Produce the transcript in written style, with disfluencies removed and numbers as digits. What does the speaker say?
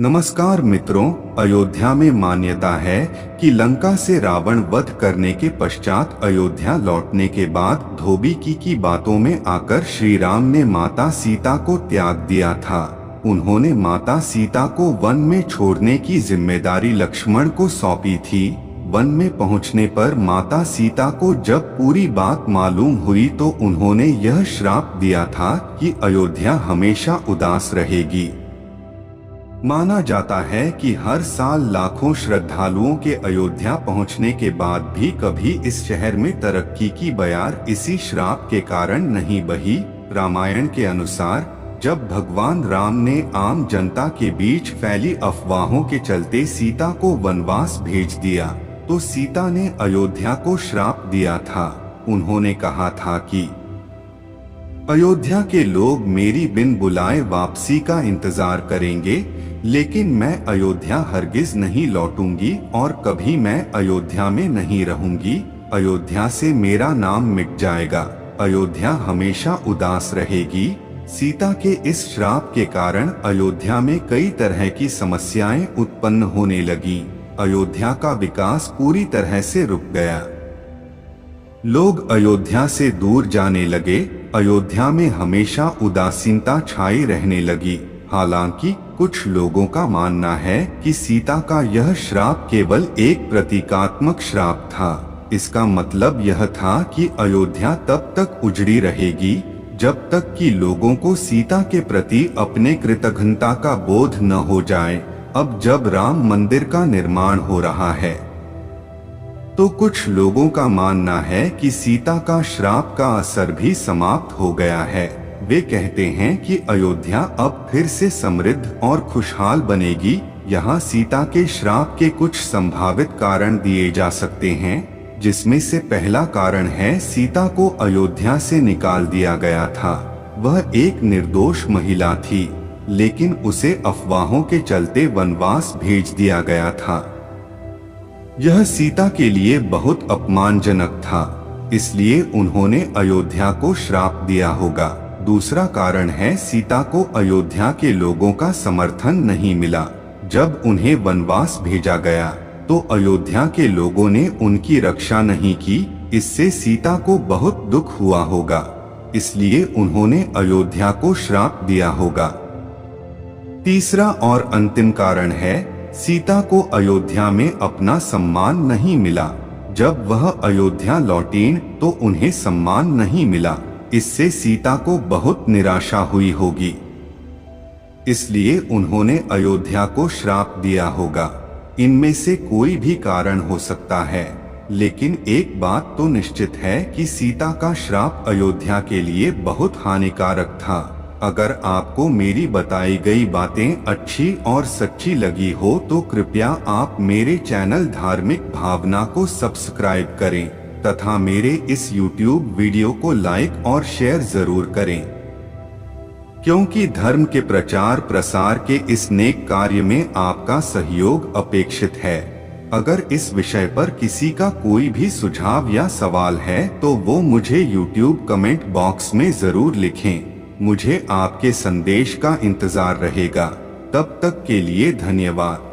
नमस्कार मित्रों, अयोध्या में मान्यता है कि लंका से रावण वध करने के पश्चात अयोध्या लौटने के बाद धोबी की बातों में आकर श्री राम ने माता सीता को त्याग दिया था। उन्होंने माता सीता को वन में छोड़ने की जिम्मेदारी लक्ष्मण को सौंपी थी। वन में पहुंचने पर माता सीता को जब पूरी बात मालूम हुई तो उन्होंने यह श्राप दिया था कि अयोध्या हमेशा उदास रहेगी। माना जाता है कि हर साल लाखों श्रद्धालुओं के अयोध्या पहुंचने के बाद भी कभी इस शहर में तरक्की की बयार इसी श्राप के कारण नहीं बही। रामायण के अनुसार जब भगवान राम ने आम जनता के बीच फैली अफवाहों के चलते सीता को वनवास भेज दिया तो सीता ने अयोध्या को श्राप दिया था। उन्होंने कहा था कि अयोध्या के लोग मेरी बिन बुलाए वापसी का इंतजार करेंगे, लेकिन मैं अयोध्या हरगिज नहीं लौटूंगी और कभी मैं अयोध्या में नहीं रहूंगी। अयोध्या से मेरा नाम मिट जाएगा। अयोध्या हमेशा उदास रहेगी। सीता के इस श्राप के कारण अयोध्या में कई तरह की समस्याएं उत्पन्न होने लगी। अयोध्या का विकास पूरी तरह से रुक गया। लोग अयोध्या से दूर जाने लगे। अयोध्या में हमेशा उदासीनता छाई रहने लगी। हालांकि कुछ लोगों का मानना है कि सीता का यह श्राप केवल एक प्रतीकात्मक श्राप था। इसका मतलब यह था कि अयोध्या तब तक उजड़ी रहेगी जब तक कि लोगों को सीता के प्रति अपने कृतज्ञता का बोध न हो जाए। अब जब राम मंदिर का निर्माण हो रहा है तो कुछ लोगों का मानना है कि सीता का श्राप का असर भी समाप्त हो गया है। वे कहते हैं कि अयोध्या अब फिर से समृद्ध और खुशहाल बनेगी। यहाँ सीता के श्राप के कुछ संभावित कारण दिए जा सकते हैं, जिसमें से पहला कारण है सीता को अयोध्या से निकाल दिया गया था। वह एक निर्दोष महिला थी, लेकिन उसे अफवाहों के चलते वनवास भेज दिया गया था। यह सीता के लिए बहुत अपमानजनक था, इसलिए उन्होंने अयोध्या को श्राप दिया होगा। दूसरा कारण है सीता को अयोध्या के लोगों का समर्थन नहीं मिला। जब उन्हें वनवास भेजा गया तो अयोध्या के लोगों ने उनकी रक्षा नहीं की। इससे सीता को बहुत दुख हुआ होगा, इसलिए उन्होंने अयोध्या को श्राप दिया होगा। तीसरा और अंतिम कारण है सीता को अयोध्या में अपना सम्मान नहीं मिला। जब वह अयोध्या लौटीं तो उन्हें सम्मान नहीं मिला। इससे सीता को बहुत निराशा हुई होगी, इसलिए उन्होंने अयोध्या को श्राप दिया होगा। इनमें से कोई भी कारण हो सकता है, लेकिन एक बात तो निश्चित है कि सीता का श्राप अयोध्या के लिए बहुत हानिकारक था। अगर आपको मेरी बताई गई बातें अच्छी और सच्ची लगी हो तो कृपया आप मेरे चैनल धार्मिक भावना को सब्सक्राइब करें तथा मेरे इस YouTube वीडियो को लाइक और शेयर जरूर करें, क्योंकि धर्म के प्रचार प्रसार के इस नेक कार्य में आपका सहयोग अपेक्षित है। अगर इस विषय पर किसी का कोई भी सुझाव या सवाल है तो वो मुझे YouTube कमेंट बॉक्स में जरूर लिखें। मुझे आपके संदेश का इंतजार रहेगा। तब तक के लिए धन्यवाद।